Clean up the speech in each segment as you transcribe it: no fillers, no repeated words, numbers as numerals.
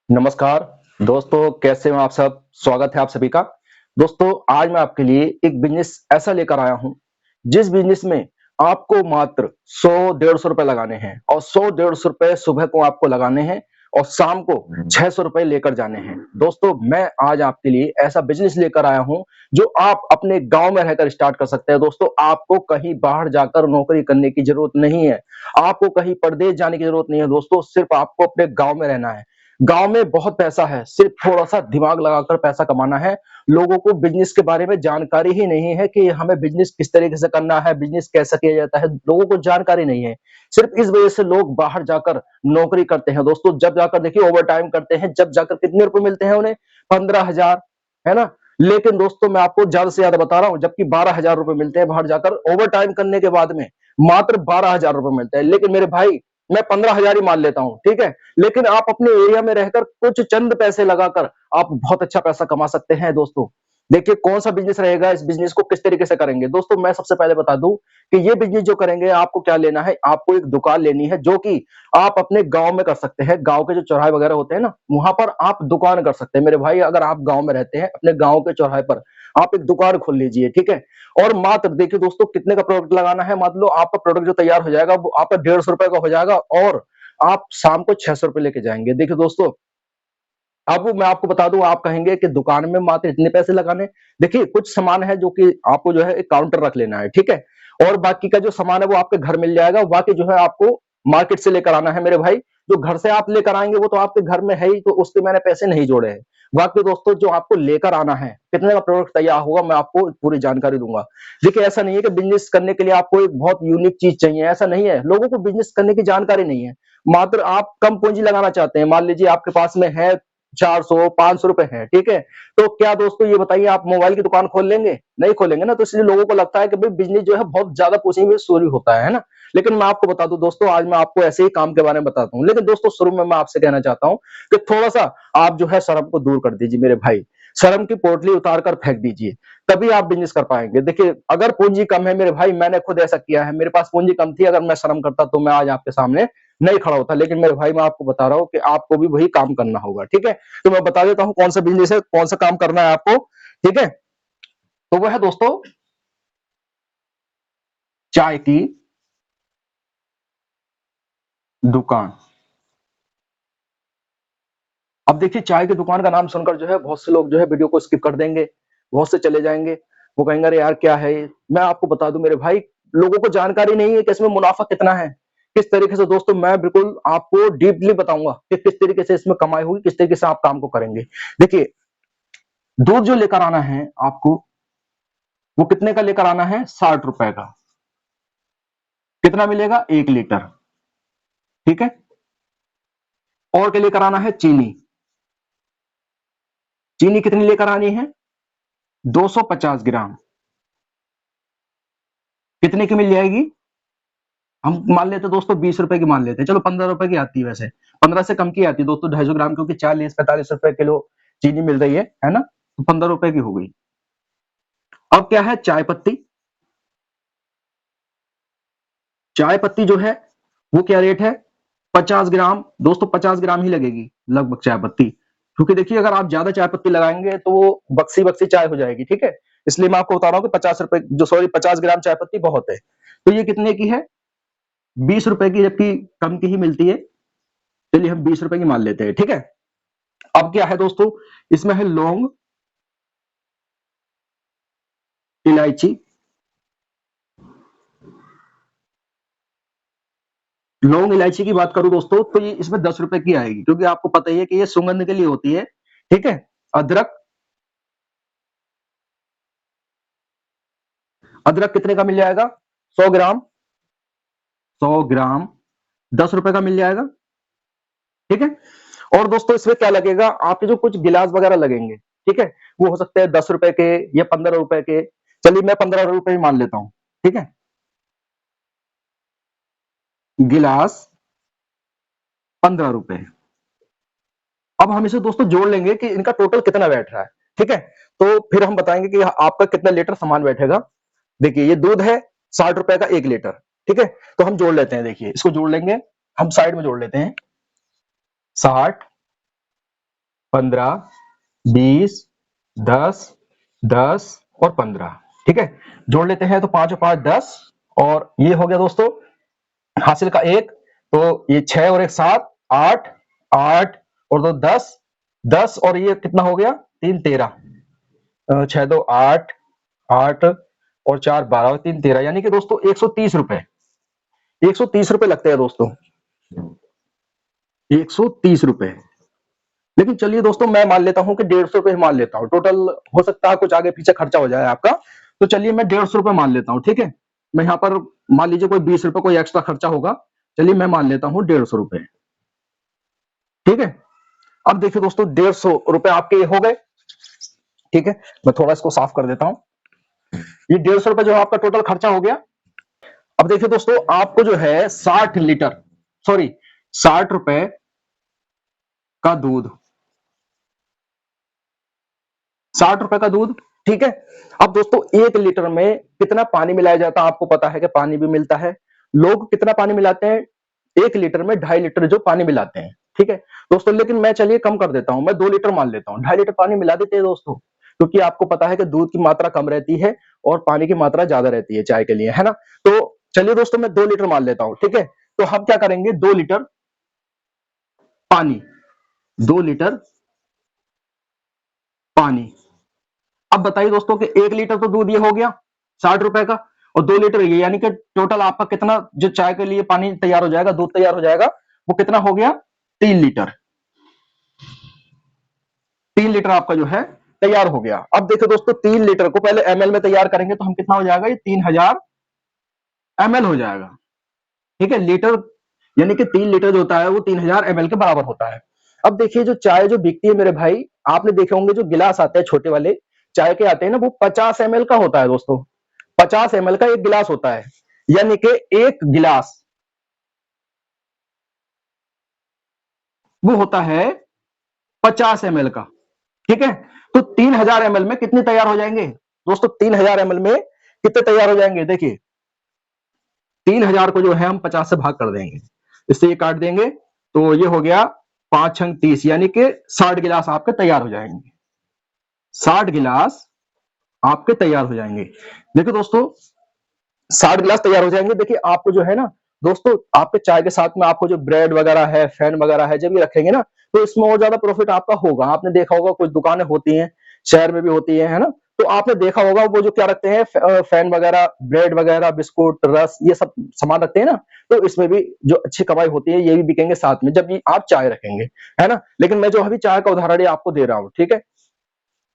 नमस्कार दोस्तों, कैसे हो आप सब? स्वागत है आप सभी का। दोस्तों, आज मैं आपके लिए एक बिजनेस ऐसा लेकर आया हूं जिस बिजनेस में आपको मात्र 100-150 रुपए लगाने हैं और 100-150 रुपए सुबह को आपको लगाने हैं और शाम को 600 रुपए लेकर जाने हैं। दोस्तों, मैं आज आपके लिए ऐसा बिजनेस लेकर आया हूं जो आप अपने गांव में रहकर स्टार्ट कर सकते हैं। दोस्तों, आपको कहीं बाहर जाकर नौकरी करने की जरूरत नहीं है, आपको कहीं परदेश जाने की जरूरत नहीं है। दोस्तों, सिर्फ आपको अपने गांव में रहना है। गांव में बहुत पैसा है, सिर्फ थोड़ा-सा दिमाग लगाकर पैसा कमाना है। लोगों को बिज़नेस के बारे में जानकारी ही नहीं है कि हमें बिज़नेस किस तरीके से करना है, बिज़नेस कैसे किया जाता है, लोगों को जानकारी नहीं है। सिर्फ इस वजह से लोग बाहर जाकर नौकरी करते हैं। दोस्तों, जब जाकर देखिए ओवरटाइम करते हैं, जब जाकर कितने रुपए मिलते हैं उन्हें? 15,000, है ना? लेकिन दोस्तों, मैं आपको ज़्यादा से ज़्यादा बता रहा हूँ, जबकि 12,000 रुपए मिलते हैं बाहर जाकर ओवरटाइम करने के बाद में, मात्र 12,000 रुपए मिलते हैं। लेकिन मेरे भाई, मैं 15,000 ही मान लेता हूँ, ठीक है? लेकिन आप अपने एरिया में रहकर कुछ चंद पैसे लगाकर आप बहुत अच्छा पैसा कमा सकते हैं। दोस्तों, देखिए कौन सा बिजनेस रहेगा, इस बिजनेस को किस तरीके से करेंगे। दोस्तों, मैं सबसे पहले बता दूं कि ये बिजनेस जो करेंगे, आपको क्या लेना है, आपको एक दुकान लेनी है जो कि आप अपने गांव में कर सकते हैं। गांव के जो चौराहे वगैरह होते हैं ना, वहां पर आप दुकान कर सकते हैं। मेरे भाई, अगर आप गांव में रहते हैं, अपने गांव के चौराहे पर आप एक दुकान खोल लीजिए, ठीक है? और मात्र देखिए दोस्तों, कितने का प्रोडक्ट लगाना है। मान लो आपका प्रोडक्ट जो तैयार हो जाएगा वो आपका 150 रुपए का हो जाएगा और आप शाम को 600 रुपए लेके जाएंगे। देखिए दोस्तों, अब मैं आपको बता दूं, आप कहेंगे कि दुकान में मात्र इतने पैसे लगाने। देखिए, कुछ सामान है जो कि आपको जो है एक काउंटर रख लेना है, ठीक है? और बाकी का जो सामान है वो आपके घर मिल जाएगा। बाकी जो है आपको मार्केट से लेकर आना है मेरे भाई। जो घर से आप लेकर आएंगे वो तो आपके घर में है ही, तो उसके मैंने पैसे नहीं जोड़े हैं। बाकी दोस्तों, जो आपको लेकर आना है, कितने का प्रोडक्ट तैयार होगा, मैं आपको पूरी जानकारी दूंगा। देखिए, ऐसा नहीं है कि बिजनेस करने के लिए आपको एक बहुत यूनिक चीज चाहिए, ऐसा नहीं है। लोगों को बिजनेस करने की जानकारी नहीं है। मात्र आप कम पूंजी लगाना चाहते हैं। मान लीजिए आपके पास में है 400-500 रुपए है, ठीक है? तो क्या दोस्तों, ये बताइए, आप मोबाइल की दुकान खोल लेंगे? नहीं खोलेंगे ना। तो इसलिए लोगों को लगता है कि भाई बिजनेस जो है बहुत ज्यादा पूंजी में शुरू होता है ना? लेकिन मैं आपको बता दूं दोस्तों, आज मैं आपको ऐसे ही काम के बारे में बताता हूँ। लेकिन दोस्तों, शुरू में मैं आपसे कहना चाहता हूँ कि थोड़ा सा आप जो है शर्म को दूर कर दीजिए मेरे भाई। शर्म की पोटली उतार कर फेंक दीजिए, तभी आप बिजनेस कर पाएंगे। देखिए, अगर पूंजी कम है मेरे भाई, मैंने खुद ऐसा किया है। मेरे पास पूंजी कम थी, अगर मैं शर्म करता तो मैं आज आपके सामने नहीं खड़ा होता। लेकिन मेरे भाई, मैं आपको बता रहा हूँ कि आपको भी वही काम करना होगा, ठीक है? तो मैं बता देता हूँ कौन सा बिजनेस है, कौन सा काम करना है आपको, ठीक है? तो वह है दोस्तों, चाय की दुकान। अब देखिए, चाय की दुकान का नाम सुनकर जो है बहुत से लोग जो है वीडियो को स्किप कर देंगे, बहुत से चले जाएंगे। वो कहेंगे अरे यार, क्या है ये? मैं आपको बता दूं मेरे भाई, लोगों को जानकारी नहीं है कि इसमें मुनाफा कितना है, किस तरीके से। दोस्तों, मैं बिल्कुल आपको डीपली बताऊंगा कि किस तरीके से इसमें कमाई होगी, किस तरीके से आप काम को करेंगे। देखिए, दूध जो लेकर आना है आपको, वो कितने का लेकर आना है? 60 रुपए का। कितना मिलेगा? 1 लीटर, ठीक है? और क्या लेकर आना है? चीनी। चीनी कितनी लेकर आनी है? 250 ग्राम। कितने की मिल जाएगी? हम मान लेते हैं दोस्तों 20 रुपए की मान लेते हैं, चलो 15 रुपए की आती है। वैसे 15 से कम की आती है दोस्तों, 250 ग्राम, क्योंकि 40-45 रुपए किलो चीनी मिल रही है ना? तो 15 रुपए की हो गई। अब क्या है? चाय पत्ती। चाय पत्ती जो है वो क्या रेट है? 50 ग्राम। दोस्तों, 50 ग्राम ही लगेगी लगभग चाय पत्ती, क्योंकि देखिए अगर आप ज्यादा चाय पत्ती लगाएंगे तो वो बक्सी बक्सी चाय हो जाएगी, ठीक है? इसलिए मैं आपको बता रहा हूँ कि 50 रुपए जो, सॉरी, 50 ग्राम चाय पत्ती बहुत है। तो ये कितने की है? 20 रुपए की, जबकि कम की ही मिलती है। चलिए हम 20 रुपए की मान लेते हैं, ठीक है? अब क्या है दोस्तों, इसमें है लौंग, इलायची। लौंग इलायची की बात करूं दोस्तों, तो ये इसमें 10 रुपए की आएगी, क्योंकि आपको पता ही है कि ये सुगंध के लिए होती है, ठीक है? अदरक। अदरक कितने का मिल जाएगा? 100 ग्राम। 100 ग्राम 10 रुपए का मिल जाएगा, ठीक है? और दोस्तों, इसमें क्या लगेगा? आपके जो कुछ गिलास वगैरह लगेंगे, ठीक है? वो हो सकते हैं 10 रुपए के या 15 रुपए के। चलिए मैं 15 रुपए ही मान लेता हूं, ठीक है? गिलास 15 रुपए। अब हम इसे दोस्तों जोड़ लेंगे कि इनका टोटल कितना बैठ रहा है, ठीक है? तो फिर हम बताएंगे कि आपका कितना लीटर सामान बैठेगा। देखिए, ये दूध है 60 रुपए का 1 लीटर, ठीक है? तो हम जोड़ लेते हैं, देखिए इसको जोड़ लेंगे, हम साइड में जोड़ लेते हैं। 60 15, 20, 10, 10 और 15। ठीक है, जोड़ लेते हैं तो 5 और 5 10 और ये हो गया दोस्तों हासिल का 1। तो ये 6 और 1 7, 8, 8 और 2 10, 10 और ये कितना हो गया 3 13, 6 2 8, 8 और 4 12 और 3 13, यानी कि दोस्तों 130 रुपए, 130 रुपए लगते हैं दोस्तों, 130 रुपए। लेकिन चलिए दोस्तों मैं मान लेता हूं कि 150 रुपए मान लेता हूं, टोटल हो सकता है कुछ आगे पीछे खर्चा हो जाए आपका, तो चलिए मैं 150 रुपए मान लेता हूं। ठीक है, मैं यहाँ पर मान लीजिए कोई 20 रुपए कोई एक्स्ट्रा खर्चा होगा, चलिए मैं मान लेता हूं 150 रुपए। ठीक है, अब देखिए दोस्तों 150 रुपए आपके ये हो गए। ठीक है, मैं थोड़ा इसको साफ कर देता हूं। ये 150 रुपए जो आपका टोटल खर्चा हो गया। अब देखिए दोस्तों आपको जो है 60 लीटर, सॉरी 60 रुपए का दूध, 60 रुपए का दूध। ठीक है, अब दोस्तों 1 लीटर में कितना पानी मिलाया जाता है आपको पता है कि पानी भी मिलता है। लोग कितना पानी मिलाते हैं 1 लीटर में 2.5 लीटर जो पानी मिलाते हैं। ठीक है दोस्तों, लेकिन मैं चलिए कम कर देता हूं, मैं 2 लीटर मान लेता हूं, 2.5 लीटर पानी मिला देते हैं दोस्तों, क्योंकि आपको पता है कि दूध की मात्रा कम रहती है और पानी की मात्रा ज्यादा रहती है चाय के लिए, है ना। तो चलिए दोस्तों मैं 2 लीटर मान लेता हूं। ठीक है, तो हम क्या करेंगे 2 लीटर पानी, 2 लीटर पानी। अब बताइए दोस्तों कि 1 लीटर तो दूध ये हो गया 60 रुपए का और 2 लीटर ये, यानी कि टोटल आपका कितना जो चाय के लिए पानी तैयार हो जाएगा, दूध तैयार हो जाएगा, वो कितना हो गया 3 लीटर। 3 लीटर आपका जो है तैयार हो गया। अब देखो दोस्तों 3 लीटर को पहले एमएल में तैयार करेंगे तो हम कितना हो जाएगा, ये 3000 एमएल हो जाएगा। ठीक है, लीटर यानी कि 3 लीटर जो होता है वो 3000 एमएल के बराबर होता है। अब देखिए जो चाय जो बिकती है मेरे भाई, आपने देखे होंगे जो गिलास आते हैं छोटे वाले चाय के आते हैं ना, वो 50 एमएल का होता है दोस्तों, 50 एमएल का एक गिलास होता है, यानी कि एक गिलास वो होता है 50 एमएल का। ठीक है, तो 3000 एमएल में कितने तैयार हो जाएंगे दोस्तों, 3000 एमएल में कितने तैयार हो जाएंगे, देखिए 3000 को जो है हम 50 से भाग कर देंगे, इससे ये काट देंगे तो ये हो गया 5 छंग 30, यानी कि 60 गिलास आपके तैयार हो जाएंगे, 60 गिलास आपके तैयार हो जाएंगे। देखिए दोस्तों 60 गिलास तैयार हो जाएंगे। देखिए आपको जो है ना दोस्तों, आपके चाय के साथ में आपको जो ब्रेड वगैरह है, फैन वगैरह है, जब ये रखेंगे ना तो इसमें और ज्यादा प्रॉफिट आपका होगा। आपने देखा होगा कुछ दुकानें होती हैं, शहर में भी होती है ना, तो आपने देखा होगा वो जो क्या रखते हैं फैन वगैरह, ब्रेड वगैरह, बिस्कुट, रस, ये सब सामान रखते हैं ना, तो इसमें भी जो अच्छी कमाई होती है ये भी बिकेंगे साथ में जब ये आप चाय रखेंगे, है ना। लेकिन मैं जो अभी चाय का उदाहरण आपको दे रहा हूँ, ठीक है,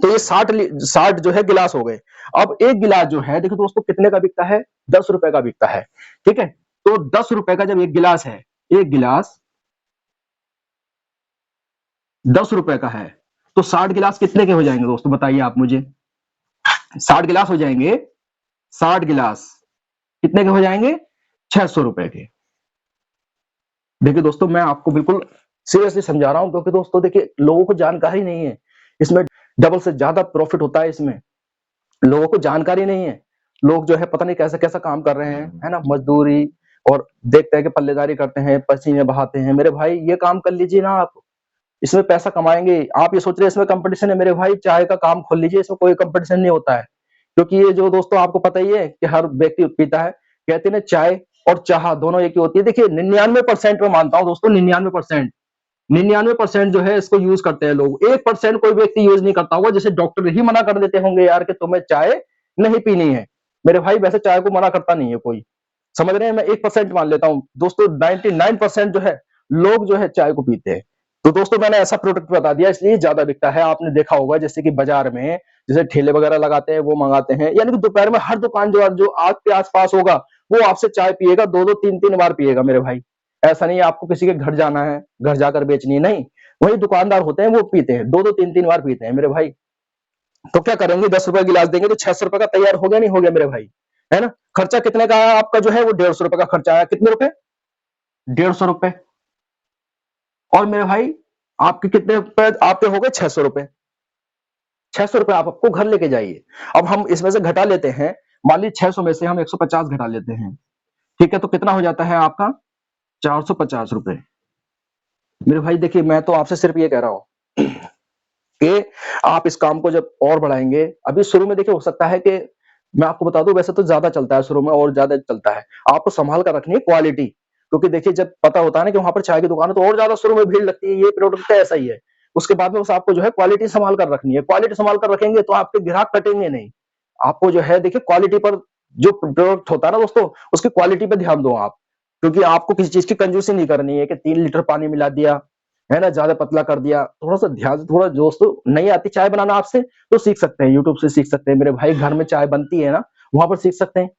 तो ये 60 जो है गिलास हो गए। अब एक गिलास जो है देखो दोस्तों कितने का बिकता है, 10 रुपए का बिकता है। ठीक है, तो 10 रुपए का जब एक गिलास है, एक गिलास 10 रुपए का है, तो 60 गिलास कितने के हो जाएंगे दोस्तों, बताइए आप मुझे। 60 गिलास हो जाएंगे, 60 गिलास कितने के हो जाएंगे, 600 रुपए के। देखिए दोस्तों मैं आपको बिल्कुल सीरियसली समझा रहा हूं, क्योंकि दोस्तों देखिए लोगों को जानकारी नहीं है, इसमें डबल से ज्यादा प्रॉफिट होता है, इसमें लोगों को जानकारी नहीं है। लोग जो है पता नहीं कैसा कैसा काम कर रहे हैं, है ना, मजदूरी, और देखते हैं कि पल्लेदारी करते हैं, पसीने बहाते हैं। मेरे भाई ये काम कर लीजिए ना आप, इसमें पैसा कमाएंगे। आप ये सोच रहे हैं इसमें कंपटीशन है, मेरे भाई चाय का काम खोल लीजिए, इसमें कोई कंपटीशन नहीं होता है। क्योंकि ये जो दोस्तों आपको पता ही है कि हर व्यक्ति पीता है, कहते हैं ना चाय और चाह दोनों एक ही होती है। देखिए 99% में मानता हूं दोस्तों, 99%, 99% जो है इसको यूज करते हैं लोग, 1% कोई व्यक्ति यूज नहीं करता होगा, जैसे डॉक्टर ही मना कर देते होंगे यार कि तुम्हें चाय नहीं पीनी है। मेरे भाई वैसे चाय को मना करता नहीं है कोई, समझ रहे हैं, मैं 1% मान लेता हूं दोस्तों, 99% जो है लोग जो है चाय को पीते हैं। तो दोस्तों मैंने ऐसा प्रोडक्ट बता दिया इसलिए ज्यादा बिकता है। आपने देखा होगा जैसे कि बाजार में जैसे ठेले वगैरह लगाते हैं वो मंगाते हैं, यानी कि दोपहर में हर दुकान जो आपके आसपास होगा वो आपसे चाय पिएगा, 2-2 3-3 बार पिएगा मेरे भाई। ऐसा नहीं है आपको किसी के घर जाना है, घर जाकर बेचनी है, नहीं, वही दुकानदार होते हैं वो पीते हैं, 2-2 3-3 बार पीते हैं मेरे भाई। तो क्या करेंगे, 10 रुपए गिलास देंगे तो 600 रुपए का तैयार हो गया, नहीं हो गया मेरे भाई, है ना। खर्चा कितने का आया आपका, जो है वो 150 रुपए का खर्चा आया, कितने रुपए, 150 रुपए। और मेरे भाई आपके कितने रुपए आपके हो गए, 600 रुपए। 600 रुपए आप आपको घर लेके जाइए। अब हम इसमें से घटा लेते हैं, मान लीजिए 600 में से हम 150 घटा लेते हैं, ठीक है, तो कितना हो जाता है आपका, 450 रुपए। मेरे भाई देखिए मैं तो आपसे सिर्फ ये कह रहा हूं कि आप इस काम को जब और बढ़ाएंगे, अभी शुरू में देखिए हो सकता है कि मैं आपको बता दूं, वैसे तो ज्यादा चलता है शुरू में और ज्यादा चलता है, आपको संभाल कर रखनी है क्वालिटी, क्योंकि देखिए जब पता होता है ना कि वहां पर चाय की दुकान है तो और ज्यादा शुरू में भीड़ लगती है, ये प्रोडक्ट तो ऐसा ही है। उसके बाद में बस आपको जो है क्वालिटी संभाल कर रखनी है, क्वालिटी संभाल कर रखेंगे तो आपके ग्राहक कटेंगे नहीं। आपको जो है देखिए क्वालिटी पर, जो प्रोडक्ट होता है ना दोस्तों, उसकी क्वालिटी पे ध्यान दो आप, क्योंकि आपको किसी चीज की कंजूसी नहीं करनी है कि 3 लीटर पानी मिला दिया, है ना, ज्यादा पतला कर दिया। थोड़ा सा ध्यान से, थोड़ा दोस्तों नहीं आती चाय बनाना आपसे तो सीख सकते हैं, यूट्यूब से सीख सकते हैं मेरे भाई, घर में चाय बनती है ना, वहां पर सीख सकते हैं,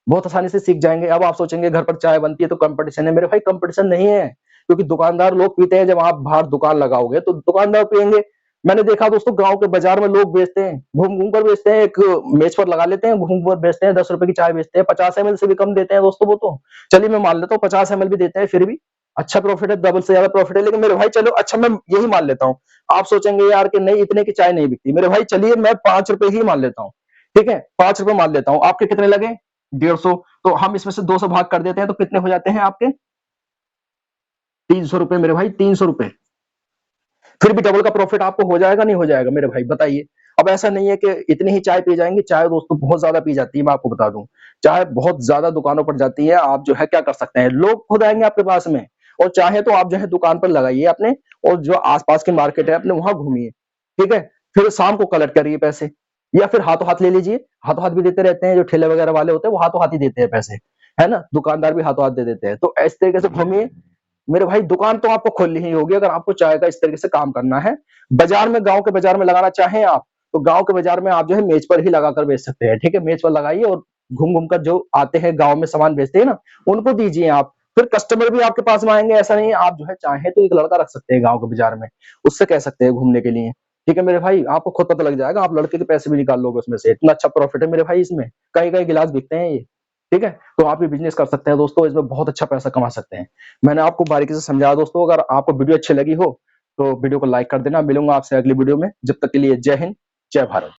बहुत आसानी से सीख जाएंगे। अब आप सोचेंगे घर पर चाय बनती है तो कंपटीशन है, मेरे भाई कंपटीशन नहीं है, क्योंकि दुकानदार लोग पीते हैं, जब आप बाहर दुकान लगाओगे तो दुकानदार पियेंगे। मैंने देखा दोस्तों गांव के बाजार में लोग बेचते हैं, घूम घूम कर बेचते हैं, एक मेज पर लगा लेते हैं, घूम कर बेचते हैं, 10 रुपए की चाय बेचते हैं, 50 ml से भी कम देते हैं दोस्तों वो तो। चलिए मैं मान लेता हूँ 50 ml भी देते हैं, फिर भी अच्छा प्रॉफिट है, डबल से ज्यादा प्रॉफिट है, लेकिन मेरे भाई चलो अच्छा मैं यही मान लेता हूँ। आप सोचेंगे यार कि नहीं इतने की चाय नहीं बिकती, मेरे भाई चलिए मैं 5 रुपए ही मान लेता हूँ, ठीक है 5 रुपए मान लेता हूँ, आपके कितने लगे? 150, तो हम इसमें से 200 भाग कर देते हैं तो कितने हो जाते हैं आपके? 300 रुपए मेरे भाई, 300 रुपए। फिर भी डबल का प्रॉफिट आपको हो जाएगा नहीं हो जाएगा मेरे भाई, बताइए। अब ऐसा नहीं है कि इतनी ही चाय पी जाएंगे, चाय दोस्तों बहुत ज्यादा पी जाती है, मैं आपको बता दूं, चाय बहुत ज्यादा दुकानों पर जाती है। आप जो है क्या कर सकते हैं, लोग खुद आएंगे आपके पास में, और चाहे तो आप जो है दुकान पर लगाइए अपने, और जो आसपास की मार्केट है अपने वहां घूमिए, ठीक है, फिर शाम को कलेक्ट करिए पैसे, या फिर हाथों हाथ ले लीजिए, हाथों हाथ भी देते रहते हैं, जो ठेले वगैरह वाले होते हैं वो हाथों हाथ ही देते हैं पैसे, है ना, दुकानदार भी हाथों हाथ दे देते हैं। तो इस तरीके से घूमिए मेरे भाई, दुकान तो आपको खोलनी ही होगी अगर आपको चाय का इस तरीके से काम करना है। बाजार में, गांव के बाजार में लगाना चाहें आप, तो गांव के बाजार में आप जो है मेज पर ही लगाकर बेच सकते हैं, ठीक है, मेज पर लगाइए और घूम घूम कर जो आते हैं गांव में सामान बेचते हैं ना, उनको दीजिए आप, फिर कस्टमर भी आपके पास में आएंगे। ऐसा नहीं है, आप जो है चाहे तो एक लड़का रख सकते हैं गांव के बाजार में, उससे कह सकते हैं घूमने के लिए, ठीक है मेरे भाई, आपको खुद पता लग जाएगा, आप लड़के के पैसे भी निकाल लोगे उसमें से, इतना अच्छा प्रॉफिट है मेरे भाई इसमें, कई कई गिलास बिकते हैं ये, ठीक है। तो आप भी बिजनेस कर सकते हैं दोस्तों, इसमें बहुत अच्छा पैसा कमा सकते हैं। मैंने आपको बारीकी से समझाया दोस्तों, अगर आपको वीडियो अच्छी लगी हो तो वीडियो को लाइक कर देना। मिलूंगा आपसे अगली वीडियो में, जब तक के लिए जय हिंद, जय भारत।